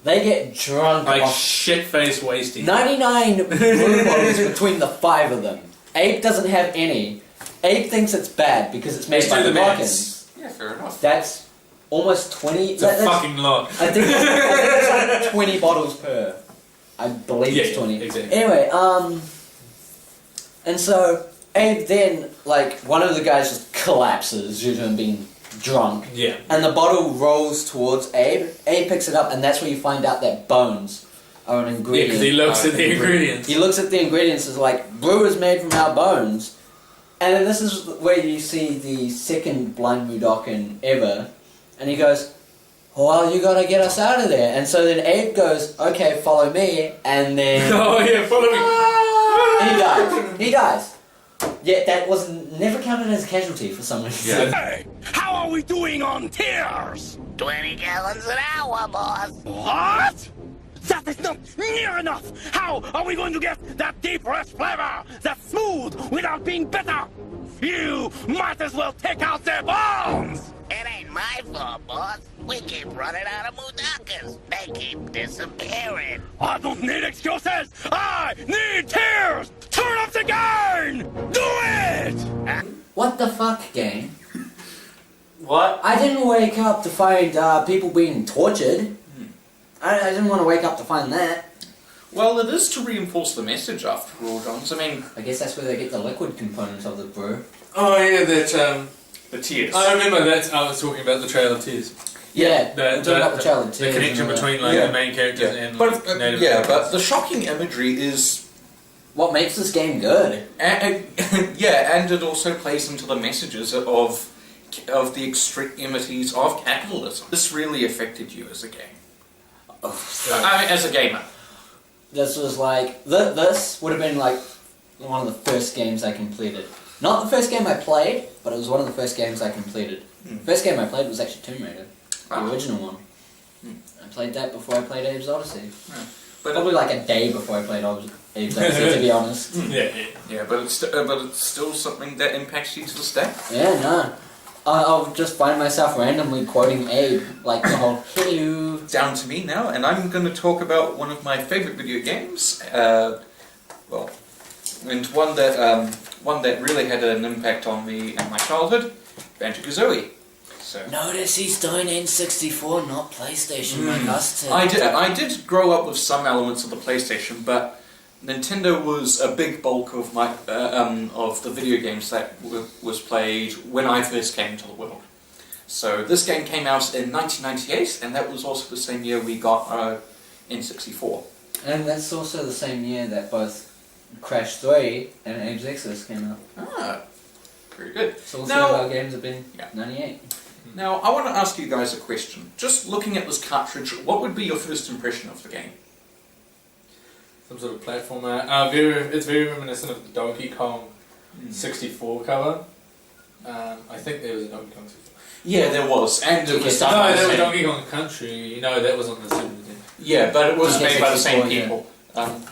They get drunk Like off shit-faced wasting. 99 brew bottles between the 5 of them. Abe doesn't have any. Abe thinks it's bad because it's made Let's by do the the Rockins. maths. Yeah, fair enough. That's almost 20. It's a fucking lot. I think it's like 20 bottles per. I believe Yeah, it's 20. exactly. Anyway, and so Abe then, like, one of the guys just collapses due to him being drunk. Yeah. And the bottle rolls towards Abe. Abe picks it up, and that's where you find out that bones are an Yeah, ingredient. because he looks at the ingredients. He looks at the ingredients and is like, brew is made from our bones. And then this is where you see the second blind Mudokan ever. And he goes, well, you gotta get us out of there. And so then Abe goes, okay, follow me. And then Oh yeah, follow me. he dies. He dies. Yeah, that was never counted as a casualty for some reason. Yeah. Hey, how are we doing on tears? 20 gallons an hour, boss. What? That is not near enough! How are we going to get that deep, rich flavor? That's smooth without being bitter? You might as well take out their bones! It ain't my fault, boss. We keep running out of Mudakas. They keep disappearing. I don't need excuses! I need tears! Turn up the gain! Do it! What the fuck, gang? What? I didn't wake up to find people being tortured. I didn't want to wake up to find that. Well, it is to reinforce the message after all, Johns. I mean, I guess that's where they get the liquid components of the brew. Oh yeah, that The tears. I remember that. I was talking about the Trail of Tears. Yeah, The the connection between like Yeah. the main characters and But native yeah, characters. but the shocking imagery is what makes this game good. and it also plays into the messages of the extremities of capitalism. This really affected you as a game. As a gamer. This was like this would have been like one of the first games I completed. Not the first game I played, but it was one of the first games I completed. First game I played was actually Tomb Raider, the original one. I played that before I played Abe's Odyssey. But Probably like a day before I played Abe's Odyssey, to be honest. Yeah. but it's still something that impacts you to this day. Yeah, no. I'll just find myself randomly quoting Abe, like the whole hello. Down to me now, and I'm going to talk about one of my favourite video games. And one that really had an impact on me in my childhood, Banjo-Kazooie. So Notice he's doing N64, not PlayStation, like us two. I did grow up with some elements of the PlayStation, but Nintendo was a big bulk of my of the video games that was played when I first came into the world. So this game came out in 1998, and that was also the same year we got N64. And that's also the same year that both Crash 3 and Abe's Exodus came out. Ah, very good. So all three of our games have been 98. Now, I want to ask you guys a question. Just looking at this cartridge, what would be your first impression of the game? Some sort of platformer. It's very reminiscent of the Donkey Kong 64 cover. I think there was a Donkey Kong 64. Yeah, there was, and it was done No, by the there was same. Donkey Kong Country. No, that was on the Super Nintendo. Yeah, but it was Yeah, made by the same 64, yeah. people.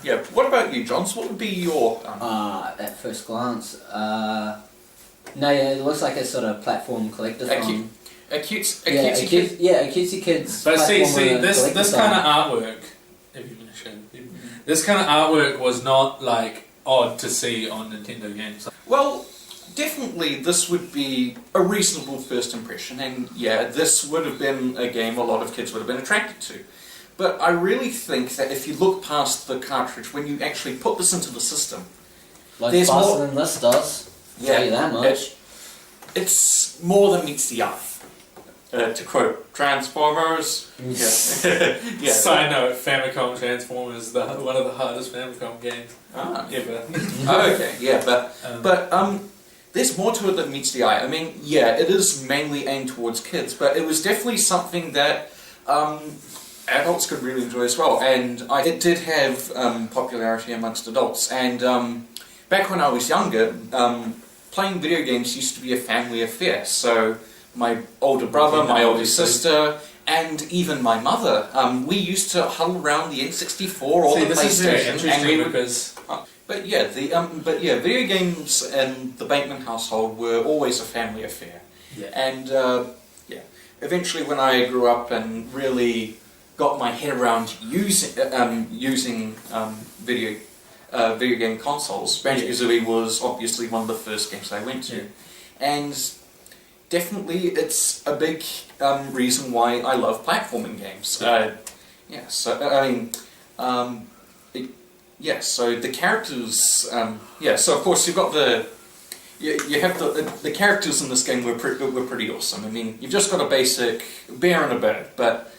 Yeah. What about you, Johns? What would be your? At first glance, no, yeah, it looks like a sort of platform collectathon. A cutesy kid. A cutesy kids. But see, platformer this kind of artwork. If you can show people, this kind of artwork was not like odd to see on Nintendo games. Well, definitely this would be a reasonable first impression, and yeah, this would have been a game a lot of kids would have been attracted to. But I really think that if you look past the cartridge, when you actually put this into the system, like there's faster more- than this does. Tell you that much. It's more than meets the eye. To quote Transformers. Yeah. Side note: Famicom Transformers, one of the hardest Famicom games ever. Okay, yeah, but there's more to it than meets the eye. I mean, yeah, it is mainly aimed towards kids, but it was definitely something that adults could really enjoy as well. And it did have popularity amongst adults. And back when I was younger, playing video games used to be a family affair. So my older brother, my older sister, and even my mother, we used to huddle around the N64 or the this is very PlayStation, and we interesting would. because But yeah, video games in the Bateman household were always a family affair. Yeah. And eventually when I grew up and really got my head around using video game consoles, Banjo-Kazooie was obviously one of the first games I went to, and definitely it's a big reason why I love platforming games. So the characters. So of course you've got you have the characters in this game were pretty awesome. I mean, you've just got a basic bear and a bird, but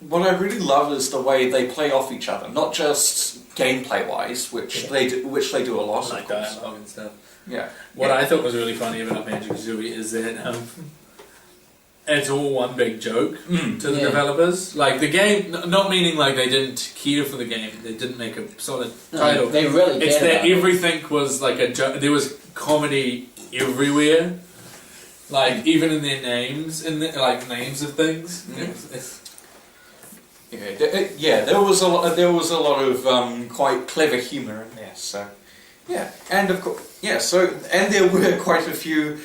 what I really love is the way they play off each other, not just gameplay wise, which they do a lot. like of course. dialogue and stuff. Yeah. What I thought was really funny about Banjo-Kazooie is that it's all one big joke to the developers. Like the game, not meaning like they didn't care for the game, they didn't make a solid title. They really It's cared that about it. everything was like a joke. There was comedy everywhere, like even in their names, like names of things. There was a lot of quite clever humour in there. So yeah, and of course and there were quite a few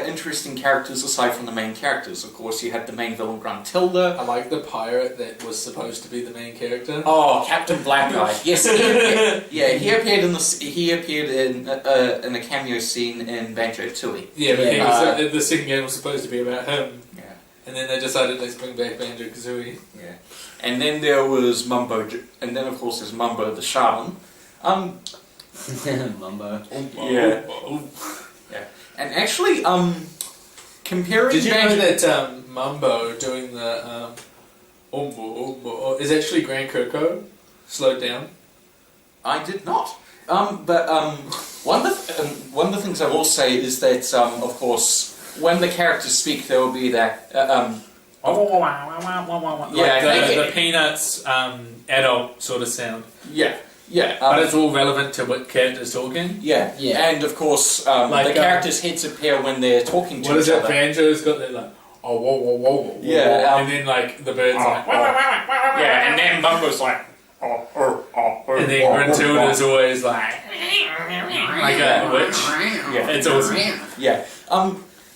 interesting characters aside from the main characters. Of course, you had the main villain Gruntilda. I like the pirate that was supposed to be the main character. Oh, Captain Black Eye. Yes, he appeared in a cameo scene in Banjo-Tooie. Yeah, but Yeah. the second game was supposed to be about him. Yeah. And then they decided let's bring back Banjo-Kazooie. Yeah. And then there was Mumbo, and then of course there's Mumbo the Shaman. Mumbo. Yeah. Yeah. And actually, comparing Did you know Banjo- that Mumbo doing the is actually Grand Coco slowed down? I did not. But one of the things I will say is that, of course, when the characters speak, there will be that. The Peanuts adult sort of sound. Yeah. But it's all relevant to what character's talking. Yeah. Yeah. And of course, Like, the characters' heads appear when they're talking to What each is it? other. Banjo's got that like whoa whoa whoa whoa. Yeah, and then like the birds like Yeah, and then Mumbo's like. and then Gruntilda's always like a witch. Yeah. It's awesome. Yeah.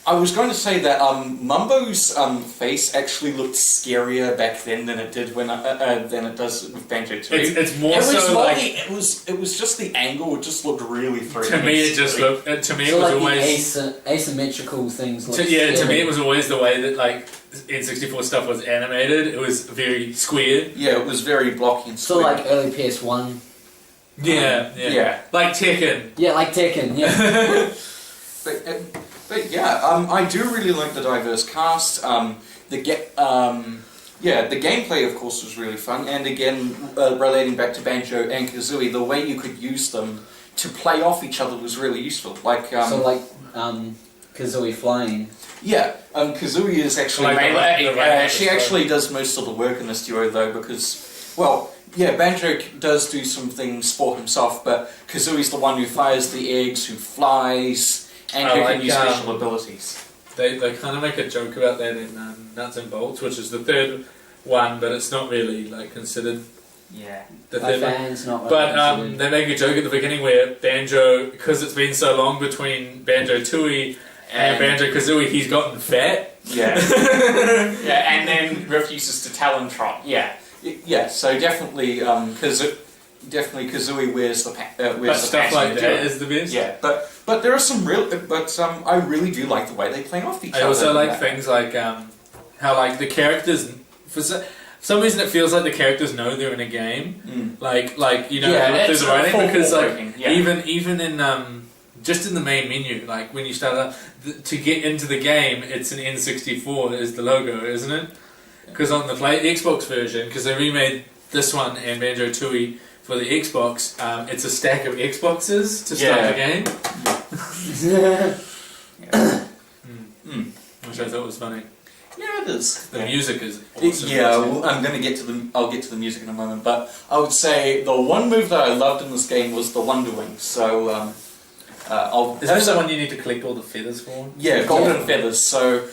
I was going to say that Mumbo's face actually looked scarier back then than it did when than it does with Banjo-Tooie. It's more It was so more like it was just the angle. It just looked really threatening. to me it just looked to me So it was like always the asymmetrical things. Look to me scary. it was always the way that like N64 stuff was animated. It was very square. Yeah, it was very blocky and So square. like early PS1. Yeah. Like Tekken. Yeah, like Tekken. Yeah. But yeah, I do really like the diverse cast. The gameplay, of course, was really fun. And again, relating back to Banjo and Kazooie, the way you could use them to play off each other was really useful. Like, So like Kazooie flying. yeah, Kazooie is actually Like the right she actually does most of the work in this duo though, because yeah, Banjo does do some things for himself, but Kazooie's the one who fires the eggs, who flies, and who can use special abilities. They kind of make a joke about that in Nuts and Bolts, which is the third one, but it's not really like considered Yeah. the By third one. fans, not But considered. they make a joke at the beginning where Banjo, because it's been so long between Banjo-Tooie and Banjo-Kazooie, he's gotten fat. Yeah. Yeah, and then refuses to tell him trot. Yeah. Yeah, so definitely, definitely Kazooie wears the But wears the stuff pants like in the that duo. is the best. Yeah, but there are some real, I really do like the way they play off each I other. also like things like how like the characters for some reason it feels like the characters know they're in a game. Like you know Yeah, through it's the a writing full because like working, yeah. even in just in the main menu, like when you start up to get into the game, it's an N64 is the logo, isn't it? Because on the Xbox version, because they remade this one and Banjo-Tooie for the Xbox, it's a stack of Xboxes to start the game, which I thought was funny. Yeah, it is. The music is awesome. Yeah, well, I'll get to the music in a moment, but I would say the one move that I loved in this game was the Wonder Wing. So, Is that the one you need to collect all the feathers for? Yeah, golden feathers. So,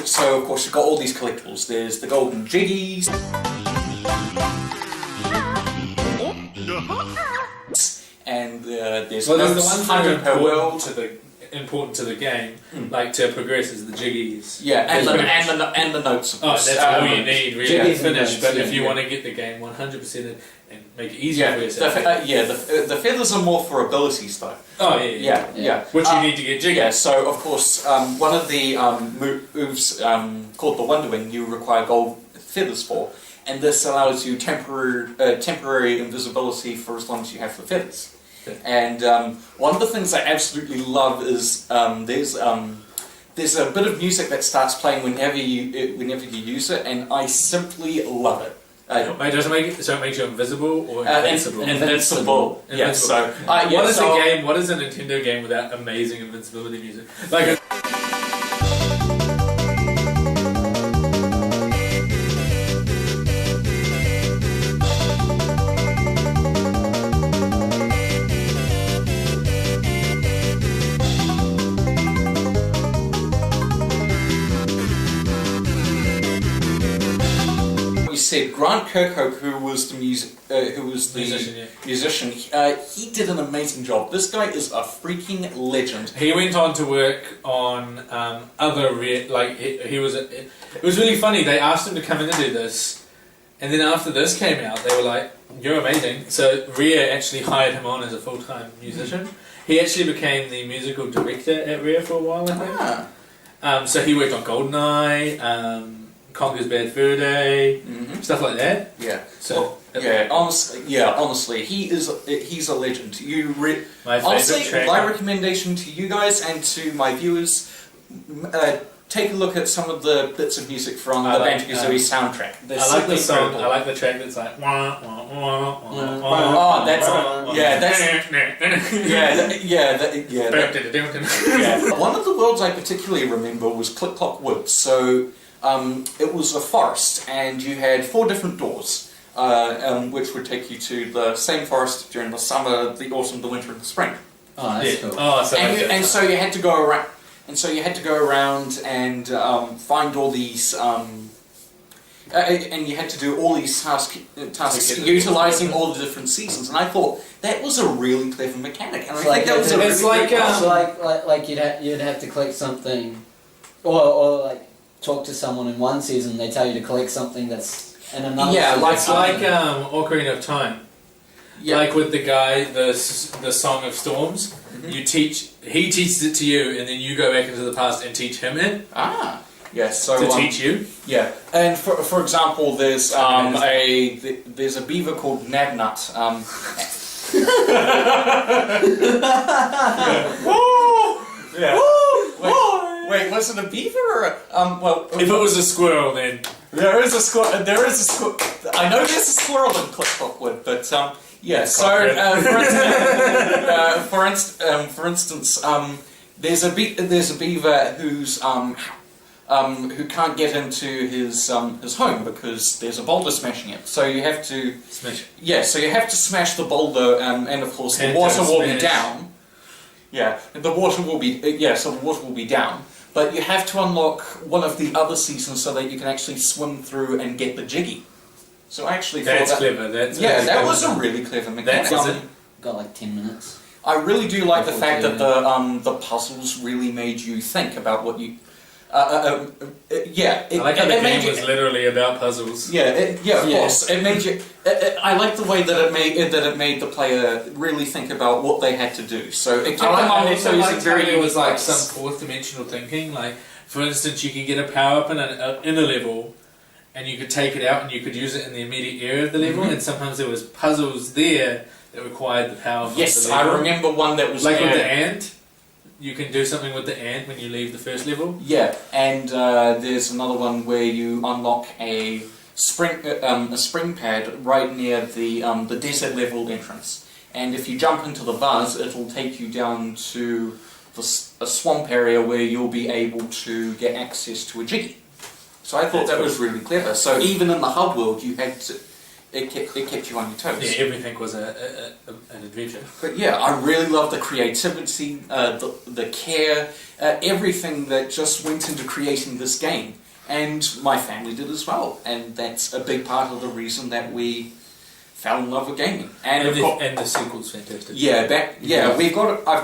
so of course you've got all these collectibles. There's the golden jiggies, and there's Well, there's the notes, ones that 100 are per world. important to the game, like to progress is the jiggies. Yeah, and There's the notes. Of Oh, course. that's all you need really to jiggies and finish. notes, But yeah, if you yeah. want to get the game 100% and make it easier Yeah, for yourself, the feathers are more for abilities though. oh yeah. Which you need to get jiggy. Yeah, so of course, one of the moves called the Wonder Wing you require gold feathers for, and this allows you temporary invisibility for as long as you have the feathers. Okay. And one of the things I absolutely love is there's a bit of music that starts playing whenever you use it, and I simply love it. Wait, does it make it so it makes you invisible or invincible? Invincible. Yeah. So What is a game? What is a Nintendo game without amazing invincibility music? Like. You said Grant Kirkhope, who was the musician, he did an amazing job. This guy is a freaking legend. He went on to work on other he was. It was really funny. They asked him to come in and do this, and then after this came out, they were like, "You're amazing." So Rare actually hired him on as a full-time musician. He actually became the musical director at Rare for a while, I think. So he worked on GoldenEye, Conker's Bad Fur Day, stuff like that. Yeah. So Honestly, he's a legend. My Honestly, favourite track. my recommendation to you guys and to my viewers, take a look at some of the bits of music from the Banjo-Kazooie soundtrack. They're I like the simply song. incredible. I like the track that's like. Wah, wah, wah, wah, wah, Oh, that's One of the worlds I particularly remember was Click Clock Woods. So it was a forest, and you had 4 different doors, which would take you to the same forest during the summer, the autumn, the winter, and the spring. Oh, that's cool. Oh, so And so you had to go around. And so you had to go around and find all these, and you had to do all these tasks utilising all the different seasons. And I thought that was a really clever mechanic. And I think that was a it's really like, great So like you'd have to collect something, or like talk to someone in one season. They tell you to collect something that's in another. Yeah, season. It's like Ocarina of Time. Yeah. Like with the guy, the Song of Storms. He teaches it to you, and then you go back into the past and teach him it. Yes. So To teach you. Yeah, and for example, there's there's a beaver called Nabnut. Wait, was it a beaver or a, well? If it was a squirrel, then There is a squirrel. There is a squirrel. I know there's a squirrel in Click Clock Wood, but yeah. So for instance, there's a beaver who's who can't get into his home because there's a boulder smashing it. So you have to smash. Yeah. So you have to smash the boulder, and of course the water will be down. Yeah, the water will be so the water will be down. But you have to unlock one of the other seasons so that you can actually swim through and get the Jiggy. So I actually thought that, clever. That's that was a really clever mechanic. Got like 10 minutes. I really do like the fact that the puzzles really made you think about what you. I like how the game was literally about puzzles. Of course. It made you. I like the way that it made the player really think about what they had to do. So it kept them on also using very. It was like some fourth dimensional thinking. Like for instance, you could get a power up in a level, and you could take it out and you could use it in the immediate area of the level. And sometimes there was puzzles there that required the power. Yes, the level. I remember one that was like with the ant. You can do something with the ant when you leave the first level. Yeah, and there's another one where you unlock a spring pad right near the desert level entrance, and if you jump into the vase, it'll take you down to a swamp area where you'll be able to get access to a Jiggy. So I thought that was really clever. So even in the hub world, you had to. It kept you on your toes. Yeah, everything was an adventure. But yeah, I really love the creativity, the care, everything that just went into creating this game. And my family did as well. And that's a big part of the reason that we fell in love with gaming. And the sequel's fantastic. I've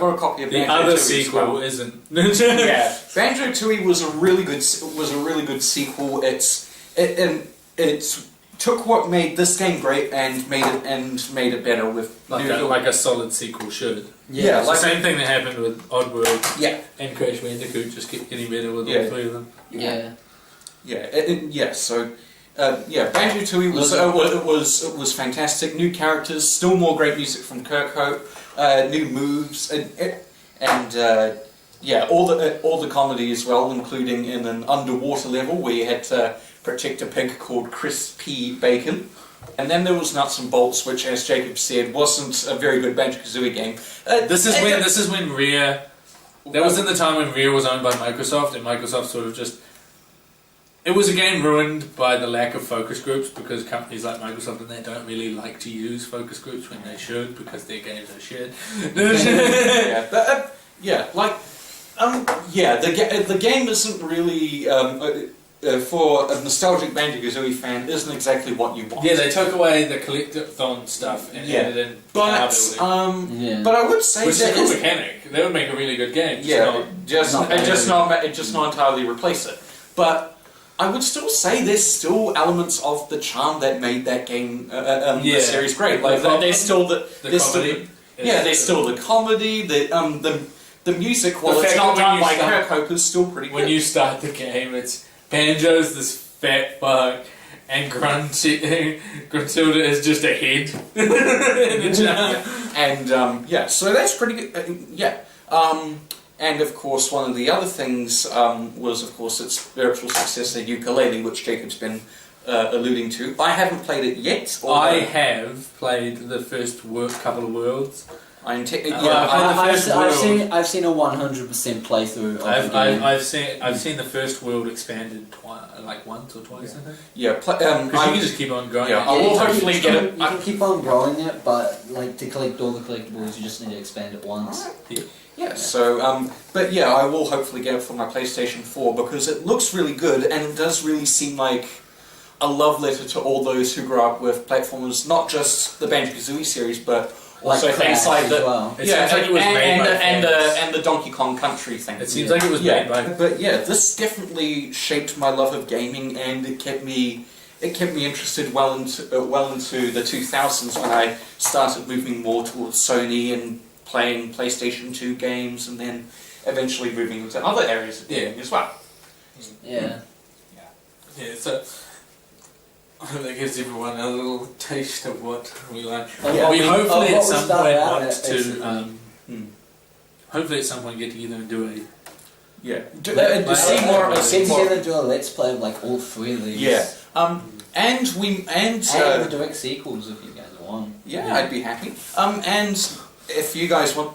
got a copy of the Banjo-Tooie other as sequel well. isn't. Yeah, Banjo-Tooie was a really good sequel. It's took what made this game great and made it better with like a solid sequel should. Yeah, it's like the same thing that happened with Oddworld. Yeah, and Crash Bandicoot just kept getting better with all 3 of them. So Banjo-Tooie was fantastic. New characters, still more great music from Kirkhope, new moves, and all the comedy as well, including in an underwater level where you had to protect a pig called Crispy Bacon. And then there was Nuts and Bolts, which, as Jacob said, wasn't a very good Banjo-Kazooie game. This is when Rare. That was in the time when Rare was owned by Microsoft, and Microsoft sort of just. It was a game ruined by the lack of focus groups because companies like Microsoft and they don't really like to use focus groups when they should because their games are shit. The game isn't really. For a nostalgic Banjo-Kazooie fan, isn't exactly what you want. Yeah, they took away the collectathon stuff and added in power building. But I would say which is a cool mechanic. They would make a really good game. Just not entirely replace it. But I would still say there's still elements of the charm that made that game the series great. Like there's still the comedy. There's still the comedy. The music, while it's not done by Kirkhope, is still pretty good. When you start the game, it's Banjo's this fat fuck, and Gruntilda is just a head in a jar. And so that's pretty good. And of course, one of the other things was, of course, its spiritual successor, Ukulele, which Jacob's been alluding to. I haven't played it yet. I have played the first couple of worlds. I've seen a 100% playthrough of the game. I've seen the first world expanded like once or twice. I think. Yeah, because you can just keep on growing. Yeah, I will hopefully get it. You can keep on growing it, but like to collect all the collectibles, you just need to expand it once. Right. Yeah. So, but yeah, I will hopefully get it for my PlayStation 4 because it looks really good and it does really seem like a love letter to all those who grew up with platformers, not just the Banjo-Kazooie series, but also Like things like as the well. It seems like it was made by and the Donkey Kong Country thing. It seems like it was made by. But yeah, this definitely shaped my love of gaming, and it kept me interested well into the 2000s when I started moving more towards Sony and playing PlayStation 2 games, and then eventually moving into other areas of gaming as well. Yeah. Yeah, so I hope that gives everyone a little taste of what we like. Yeah, We hopefully at some point out want at, to hopefully at some point get together and do a Get together and do a let's play of like all three of these. Yeah. And we'll direct sequels if you guys want. Yeah, I'd be happy. And if you guys want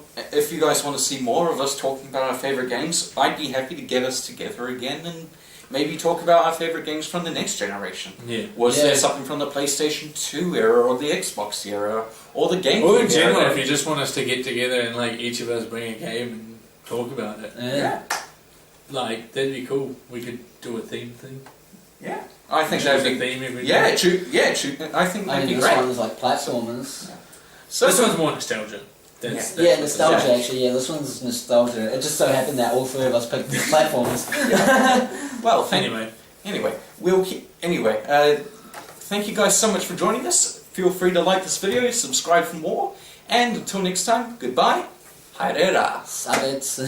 to see more of us talking about our favorite games, I'd be happy to get us together again and maybe talk about our favorite games from the next generation. Yeah. Was there something from the PlayStation 2 era or the Xbox era or the GameCube Or in general, era? if you just want us to get together and like each of us bring a game and talk about it. Yeah. Like that'd be cool. We could do a theme thing. Yeah. I think Choose that'd a be theme every Yeah, day. I think that'd be this great. one's like platformers. So This one's more nostalgia. That's Yeah, nostalgia actually. Yeah, this one's nostalgia. It just so happened that all three of us picked platformers. well, Anyway, thank you guys so much for joining us. Feel free to like this video, subscribe for more, and until next time, goodbye. Haerera. Subbits.